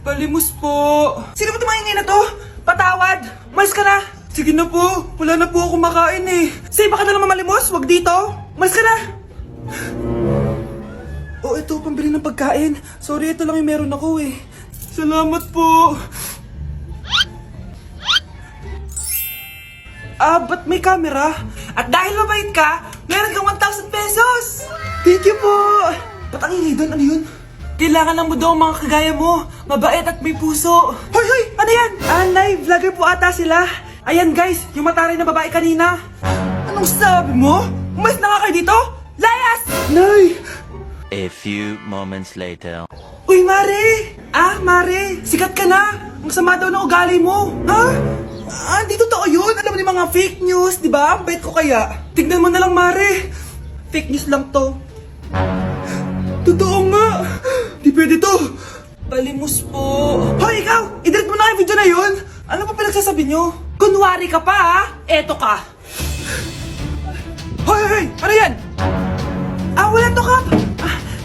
Palimos po. Sino ba tumingin na to? Patawad. Umalis ka na. Sige na po. Wala na po ako makain eh. Say, baka na lang mamalimos. Wag dito. Umalis ka na. Oh, ito. Pambili ng pagkain. Sorry, ito lang yung meron ako eh. Salamat po. Ba't may camera? At dahil mabait ka, meron kang 1,000 pesos! Thank you po! Ba't ang ingay doon? Ano yun? Kailangan lang mo daw ang mga kagaya mo. Mabait at may puso. Hoy, hoy! Ano yan? Nay, vlogger po ata sila. Ayan guys, yung mataray na babae kanina. Anong sabi mo? Umalis na nga kayo dito? Layas! Nay! A few moments later. Uy, Mare! Mare! Sikat ka na! Ang sama daw ng ugali mo! Ha? Di totoo yun! Alam mo yung mga fake news, di ba? Ang bait ko kaya. Tignan mo na lang, Mare! Fake news lang to. Totoo nga! Di pwede to! Palimos po! Hoy, ikaw! I-delete mo na yung video na yun! Ano pa pinagsasabi nyo? Kunwari ka pa, ha? Eto ka! Hoy, hoy! Ano yan? Wala to, Kap!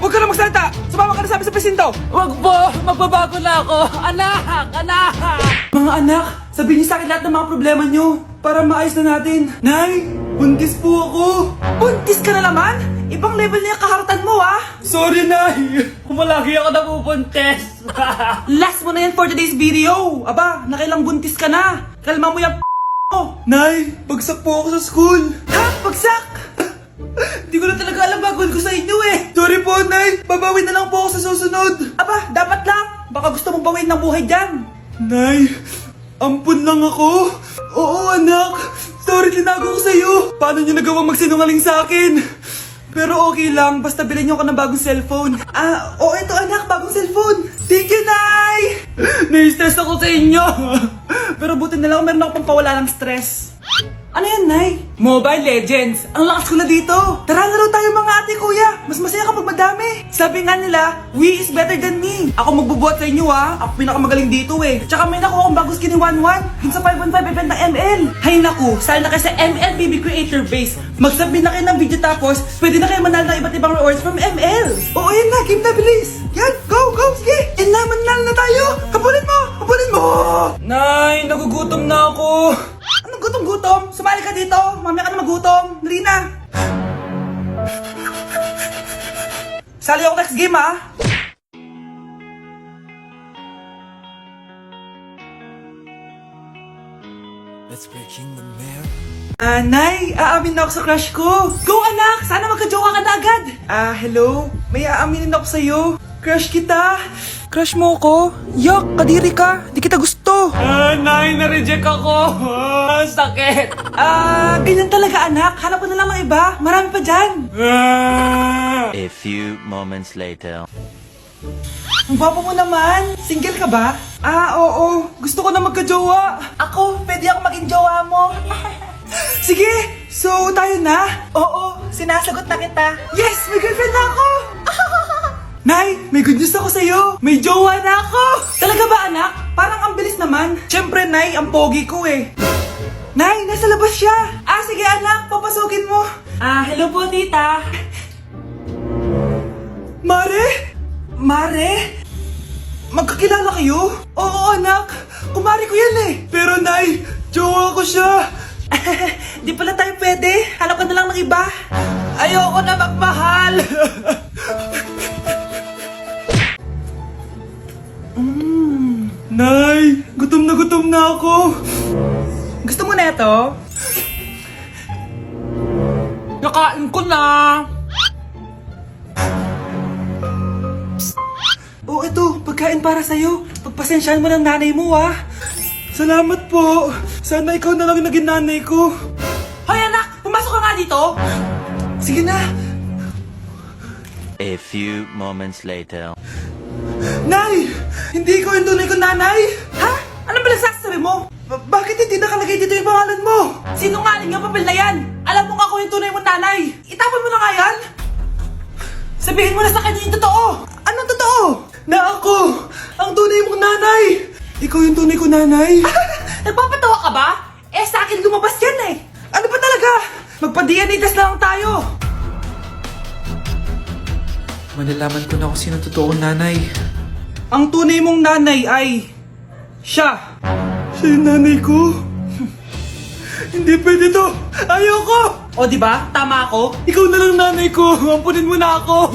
Huwag ka na magsalita! Sumama ka na sa amin sa presinto! Wag po! Magbabago na ako! Anak! Anak! Mga anak, sabihin niyo sa akin lahat ng mga problema niyo para maayos na natin. Nay, buntis po ako. Buntis ka na naman? Ibang level na yung kaharatan mo, ah. Sorry, Nay. Kumalagi ako nabubuntes! Last mo na yan for today's video. Aba, nakailang buntis ka na. Kalma mo yung mo. Nay, bagsak po ako sa school. Ha? Bagsak? Hindi ko na talaga alam bagol ko sa inyo eh. Sorry po, Nay. Babawin na lang po ako sa susunod. Aba, dapat lang. Baka gusto mong bawiin ng buhay dyan. Nay, ampun lang ako. Oo, anak. Sorry, tinago ko sa'yo. Paano niyo nagawang magsinungaling sa akin? Pero okay lang, basta bilhin niyo ako ng bagong cellphone. Oo, ito anak, bagong cellphone. Thank you, Nay! Nai-stress ako sa inyo. Pero buti na lang, meron ako pampawala ng stress. Ano yan, Nay? Mobile Legends. Ang lakas ko na dito. Tara, laro tayo mga ate, kuya. Mas masaya kapag madami. Sabi nga nila, we is better than me. Ako magbubuhat sa inyo, ha. Ako pinakamagaling dito, eh. Tsaka may nakuha akong bagong skin ni 1-1. Dun sa 515 event ng ML. Hay naku, sali na kayo sa ML BB Creator Base. Mag-submit na kayo ng video tapos, pwede na kayo manalo ng iba't ibang rewards from ML. Oo, yan na. Game na, bilis. Yan, go, go, sige. And na, manalo na tayo. Habulin mo, habulin mo. Nay, nagugutom na ako. Anong gutom-gutom? Sumali ka dito. Mamaya ka na magutom. Dali na. Sali ako next game, ha? Let's breaking the mirror. Nay, aamin na ako sa crush ko. Go, anak! Sana magka-jowa ka na agad. Hello? May aaminin ako sa'yo. Crush kita. Crush mo ako? Yak, kadiri ka. Di kita gusto. Nay, na-reject ako! Sakit! Ganyan talaga, anak. Hanap ko na lang ng iba. Marami pa dyan. A few moments later. Ang gwapo mo naman. Single ka ba? Oo. Gusto ko na magka-jowa. Ako, pwede ako maging jowa mo. Sige, so tayo na? Oo, sinasagot na kita. Yes, may girlfriend na ako. Nay, may good news ako sa'yo. May jowa na ako. Talaga ba, anak? Parang ang bilis naman. Siyempre, Nay, ang pogi ko eh. Nay, nasa labas siya. Sige anak, papasukin mo. Hello po, tita. Mare? Mare? Magkakilala kayo? Oo, anak. Kumari ko yan eh. Pero, Nay, jowa ko siya. Di pala tayo pwede. Hanap ka na lang ng iba. Ayoko na magmahal. Nay, gutom na ako. Gusto mo na ito? Nakain ko na! Ito, pagkain para sa'yo. Pagpasensyahan mo ng nanay mo, ha? Salamat po. Sana ikaw na lang yung naging nanay ko. Hoy, anak! Pumasok ka nga dito! Sige na. A few moments later. Nay! Hindi ko yung tunay kong nanay! Ha? Ano ba nagsasabi mo? Bakit hindi nakalagay dito yung pangalan mo? Sinungaling yung papel na yan! Alam mo nga ako yung tunay mong nanay! Itapon mo na nga yan! Sabihin mo na sa kanya yung totoo! Anong totoo? Na ako! Ang tunay mong nanay! Ikaw yung tunay kong nanay? Nagpapatawa ka ba? Sa akin lumabas yan eh! Ano ba talaga? Magpa-DNA test na lang tayo! Malalaman ko na kung sino totoo kong nanay. ang tunay mong nanay ay siya. Siya yung nanay ko? Hindi pwede to! Ayoko! O diba? Tama ako? Ikaw na lang nanay ko! Ampunin mo na ako!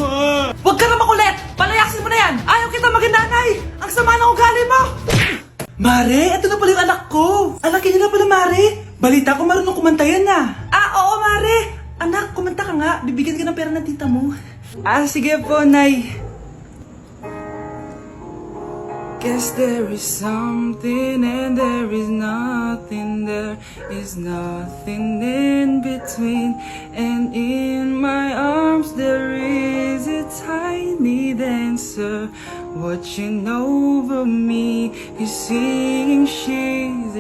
Huwag ka na makulit! Palayasin mo na yan! Ayaw kita maging nanay! Ang sama ng ugali mo! Mare, ito na pala yung anak ko! Anak niya na pala, Mare! Balita ko marunong kumanta yan na! Oo, Mare! Anak, kumanta ka nga! Bibigyan ka ng pera ng tita mo. Sige po, Nay. Guess there is something and there is nothing. There is nothing in between. And in my arms there is a tiny dancer watching over me. He's singing, she's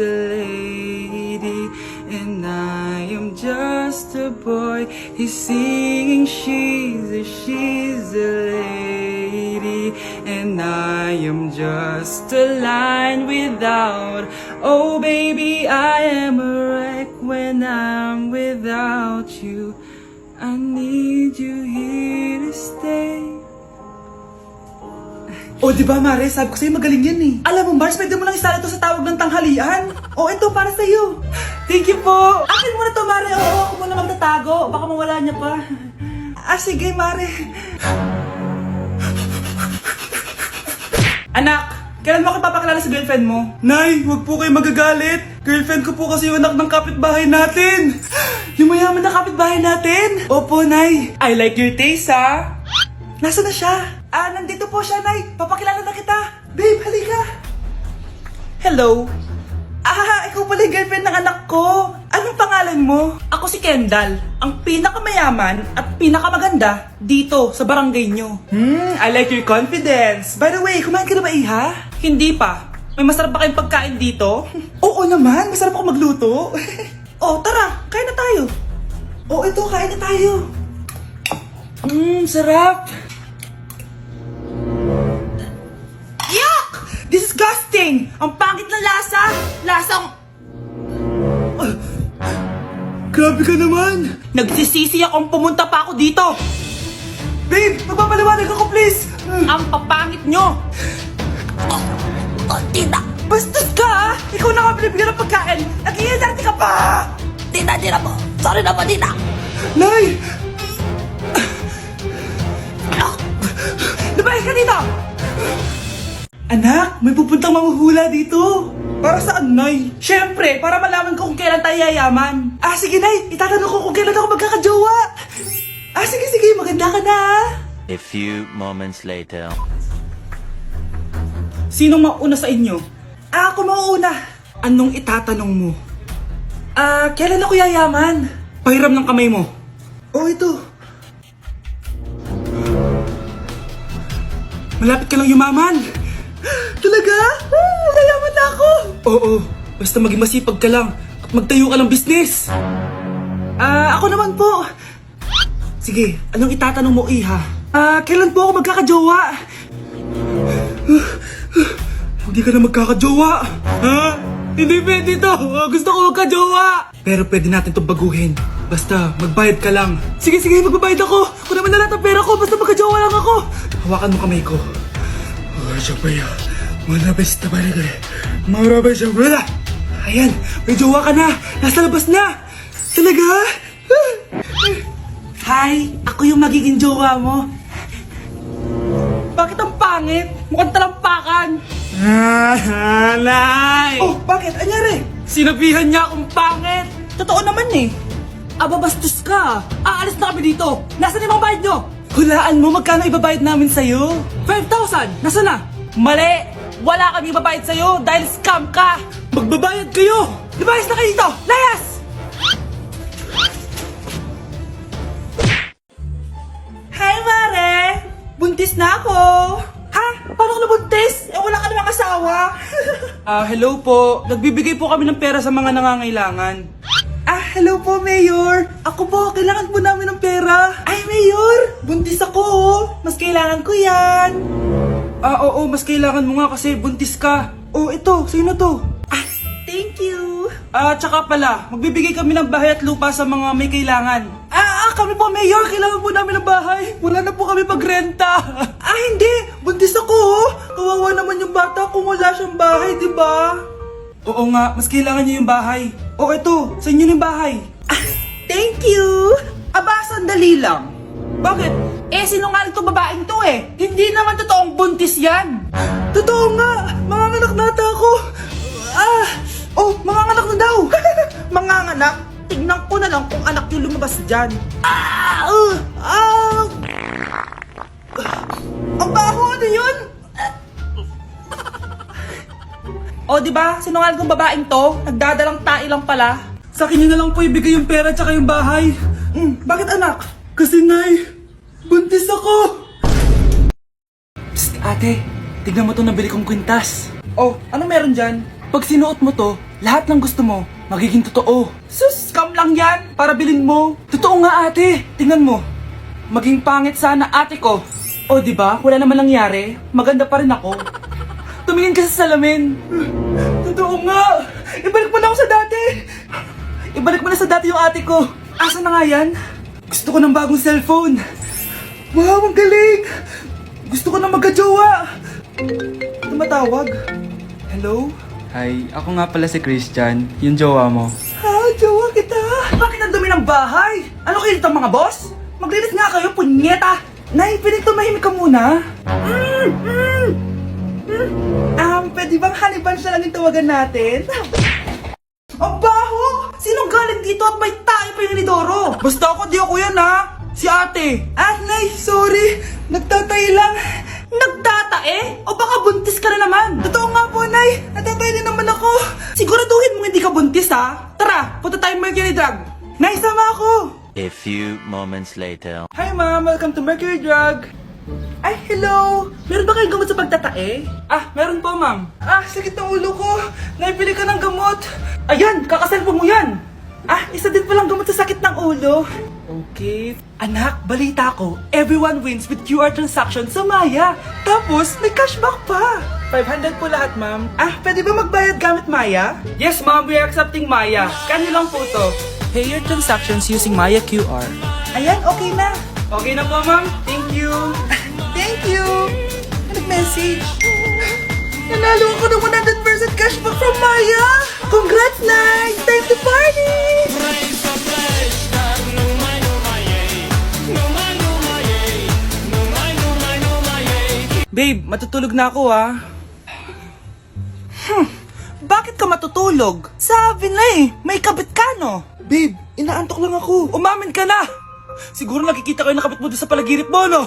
a lady, and I am just a boy. He's singing, she's a lady, and I am just a line without. Oh baby, I am a wreck when I'm without you. I need you here to stay. O, di ba, Mare? Sabi ko sa'yo, magaling yan eh. Alam mo, Mars, pwede mo lang isala ito sa tawag ng tanghalian. O, ito, para sa'yo. Thank you po. Akin mo na to, Mare. Oo, ako muna magtatago. Baka mawala niya pa. Sige, Mare. Anak, kailan mo ako papakilala sa girlfriend mo? Nay, wag po kayo magagalit. Girlfriend ko po kasi yung anak ng kapitbahay natin. Yung mayaman na kapitbahay natin. Opo, Nay. I like your taste, ha? Nasaan na siya? Nandito po siya, Nay. Papakilala na kita. Babe, halika. Hello. Ikaw pala yung girlfriend ng anak ko. Anong pangalan mo? Ako si Kendall, ang pinakamayaman at pinakamaganda dito sa barangay nyo. I like your confidence. By the way, kumain ka na ba, Iha? Hindi pa. May masarap ba kayong pagkain dito? Oo naman, masarap ako magluto. Tara, kain na tayo. Ito, kain na tayo. Sarap. Yuck! Disgusting! Ang pangit na lasa! Lasang... Grabe ka naman! Nagsisisi akong pumunta pa ako dito! Babe! Magpapaliwanag ako, please! Ang papangit nyo! Tita! Bastos ka, ha? Ikaw na nga binibigyan ng pagkain! Nag-iinarte ka pa! Tita, po! Sorry na po, tita! Nay! Lumayas ka dito! Anak, may pupuntang manghuhula dito. Para saan, Nay? Siyempre, para malaman ko kung kailan tayo yayaman. Sige, Nay. Itatanong ko kung kailan ako magkakajowa. Sige. Maganda ka na, ha? A few moments later. Sinong mauna sa inyo? Ako mauna. Anong itatanong mo? Kailan ako yayaman? Pahiram ng kamay mo. Ito. Malapit ka lang yumaman. Talaga? Mayaman na ako. Oo, basta maging masipag ka lang at magtayo ka ng business. Ako naman po. Sige, anong itatanong mo, Iha? Kailan po ako magkakajowa? Hindi ka na magkakajowa. Hindi pwede to. Gusto ko magkajowa. Pero pwede natin itong baguhin. Basta, magbayad ka lang. Sige, magbabayad ako. Kung naman na lahat ang pera ko, basta magkajowa lang ako. Hawakan mo kamay ko. Ayan, may jowa ka na. Nasa labas na. Talaga? Hi, ako yung magiging jowa mo. Bakit ang pangit? Mukhang talampakan. Nay! Bakit? Anyari? Sinabihan niya akong pangit. Totoo naman eh. Bastos ka. Aalis na kami dito. Nasaan yung mga bayad nyo? Hulaan mo magkano ibabayad namin sa'yo? 5,000! Nasaan na? Mali! Wala kami ibabayad sa'yo dahil scam ka! Magbabayad kayo! Lumayas na kayo dito! Layas! Hi, Mare! Buntis na ako! Ha? Paano ka nabuntis? Wala ka namang asawa! Hello po. Nagbibigay po kami ng pera sa mga nangangailangan. Hello po, Mayor. Ako po, kailangan po namin ng pera. Ay, Mayor, buntis ako, oh. Mas kailangan ko yan. Oo, mas kailangan mo nga kasi buntis ka. Ito, sino to? Thank you. Tsaka pala, magbibigay kami ng bahay at lupa sa mga may kailangan. kami po, Mayor. Kailangan po namin ng bahay. Wala na po kami pagrenta. Hindi. Buntis ako, oh. Kawawa naman yung bata kung wala siyang bahay, di ba? Oo nga, mas kailangan niyo yung bahay. O eto, sa inyo yung bahay. Thank you. Aba, sandali lang. Bakit? Sinungaling itong babaeng to eh. Hindi naman totoong buntis yan. Totoo nga. Manganganak nata ako. Manganganak na daw. Manganganak? Tignan ko na lang kung anak yung lumabas dyan. Ang baho, ano yun? O, di ba? Sinungaling kong babaeng to, nagdadalang tae lang pala. Sa akin nyo na lang po ibigay yung pera tsaka yung bahay. Bakit anak? Kasi nay, buntis ako. Psst, ate, tignan mo to nabili kong kwintas. Oh, ano meron dyan? Pag sinuot mo to, lahat ng gusto mo, magiging totoo. Sus, scam lang yan, para bilhin mo. Totoo nga ate, tingnan mo. Maging pangit sana ate ko. O, di ba? Wala naman nangyari. Maganda pa rin ako. Tumingin ka sa salamin. Totoo nga. Ibalik mo na ako sa dati. Ibalik mo na sa dati yung ate ko. Asa na nga yan? Gusto ko ng bagong cellphone. Wow, ang galing. Gusto ko na magka-jowa. Tumatawag. Hello? Hi, ako nga pala si Christian, yung jowa mo. Jowa kita. Bakit ang dumi ng bahay? Ano kayo dito mga boss? Maglinis nga kayo, punyeta. Nay, pwede tumahimik ka muna? Pwede bang honey bunch na lang yung tawagan natin? Ang baho! Sinong galing dito at may tayo pa yung inidoro? Basta ako, di ako yan ha! Si ate! Nay, sorry! Nagtatay lang! Nagtatae? O baka buntis ka na naman? Totoo nga po, Nay! Natatay din naman ako! Siguraduhin mo hindi ka buntis ha! Tara, punta tayong Mercury Drug! Nay, sama ako! A few moments later. Hi ma'am! Welcome to Mercury Drug! Ay, hello! Meron ba kayong gamot sa pagtatae? Meron po, ma'am. Sakit ng ulo ko. Naibili ka ng gamot. Ayan, kakaselfon mo yan. Isa din palang gamot sa sakit ng ulo. Okay. Anak, balita ko, everyone wins with QR transaction sa Maya. Tapos, may cashback pa. 500 po lahat, ma'am. Pwede ba magbayad gamit Maya? Yes, ma'am. We are accepting Maya. Kanya lang po to. Pay your transactions using Maya QR. Ayan, okay na. Okay na po, ma'am. Thank you. Thank you. Nag-message. Nanalo ako ng 100% cashback from Maya. Congrats, Nay. Time to party. Babe, matutulog na ako Bakit ka matutulog? Sabi na may kabit ka no? Babe, inaantok lang ako. Umamin ka na! Siguro nakikita ko yung nakabit mo doon sa palagirit mo, no?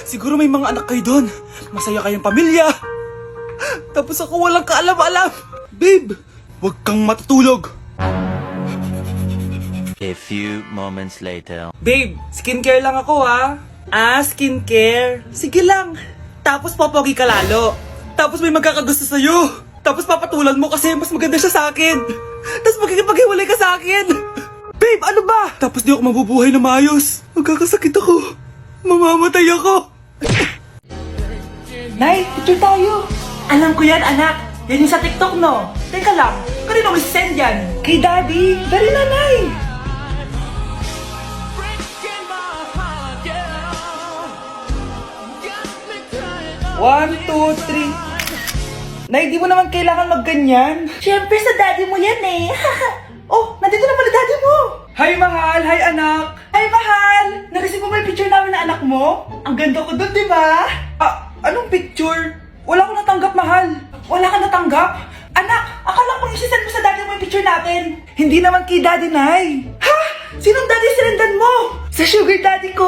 Siguro may mga anak kayo doon. Masaya kayong pamilya. Tapos ako walang kaalam-alam. Babe, huwag kang matutulog. A few moments later. Babe, skincare lang ako skincare. Sige lang. Tapos popogi ka lalo. Tapos may magkakagusto sa'yo. Tapos papatulan mo kasi mas maganda siya sa akin. Tapos magkikipaghiwalay ka sa akin. Babe, ano ba? Tapos di ako mabubuhay na maayos. Magkakasakit ako. Mamamatay ako. Nay, picture tayo. Alam ko yan, anak. Yan yung sa TikTok, no? Teka lang, kanino mo send yan? Kay Daddy. Dari na, Nay. One, two, three. Nay, di mo naman kailangan magganyan. Siyempre, sa daddy mo yan Oh, nandito na pala daddy mo. Hi, mahal. Hi, anak. Hi, mahal. Nareceive mo ba yung picture namin na anak mo? Ang ganda ko doon, di ba? Anong picture? Wala ko natanggap, mahal. Wala ka natanggap? Anak, akala ko isisend mo sa daddy mo yung picture natin. Hindi naman kay daddy, Nay. Ha? Sinong daddy sinendan mo? Sa sugar daddy ko.